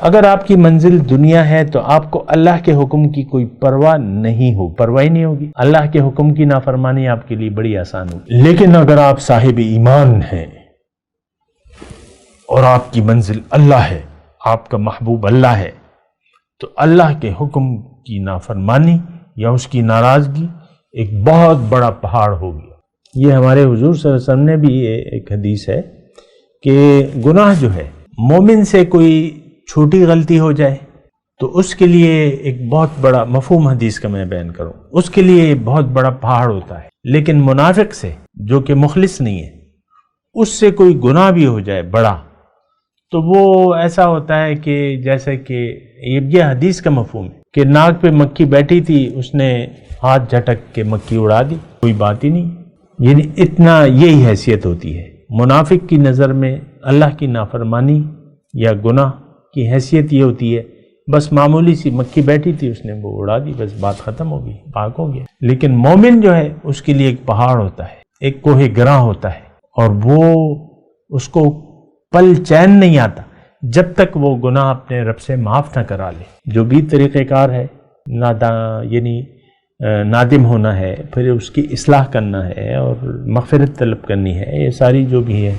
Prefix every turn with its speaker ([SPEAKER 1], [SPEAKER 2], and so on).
[SPEAKER 1] اگر آپ کی منزل دنیا ہے تو آپ کو اللہ کے حکم کی کوئی پرواہ نہیں ہوگی. اللہ کے حکم کی نافرمانی آپ کے لیے بڑی آسان ہوگی. لیکن اگر آپ صاحب ایمان ہیں اور آپ کی منزل اللہ ہے، آپ کا محبوب اللہ ہے، تو اللہ کے حکم کی نافرمانی یا اس کی ناراضگی ایک بہت بڑا پہاڑ ہوگی. یہ ہمارے حضور صلی اللہ علیہ وسلم نے بھی ایک حدیث ہے کہ گناہ جو ہے، مومن سے کوئی چھوٹی غلطی ہو جائے تو اس کے لیے ایک بہت بڑا مفہوم حدیث کا میں بیان کروں، اس کے لیے بہت بڑا پہاڑ ہوتا ہے. لیکن منافق سے، جو کہ مخلص نہیں ہے، اس سے کوئی گناہ بھی ہو جائے بڑا، تو وہ ایسا ہوتا ہے کہ جیسے کہ یہ حدیث کا مفہوم ہے کہ ناک پہ مکھی بیٹھی تھی، اس نے ہاتھ جھٹک کے مکھی اڑا دی، کوئی بات ہی نہیں. یعنی اتنا یہی حیثیت ہوتی ہے. منافق کی نظر میں اللہ کی نافرمانی یا گناہ کی حیثیت یہ ہوتی ہے، بس معمولی سی مکھی بیٹھی تھی، اس نے وہ اڑا دی، بس بات ختم ہو گئی، پاک ہو گیا. لیکن مومن جو ہے، اس کے لیے ایک پہاڑ ہوتا ہے، ایک کوہ گراں ہوتا ہے، اور وہ اس کو پل چین نہیں آتا جب تک وہ گناہ اپنے رب سے معاف نہ کرا لے. جو بھی طریقہ کار ہے، یعنی نادم ہونا ہے، پھر اس کی اصلاح کرنا ہے اور مغفرت طلب کرنی ہے، یہ ساری جو بھی ہے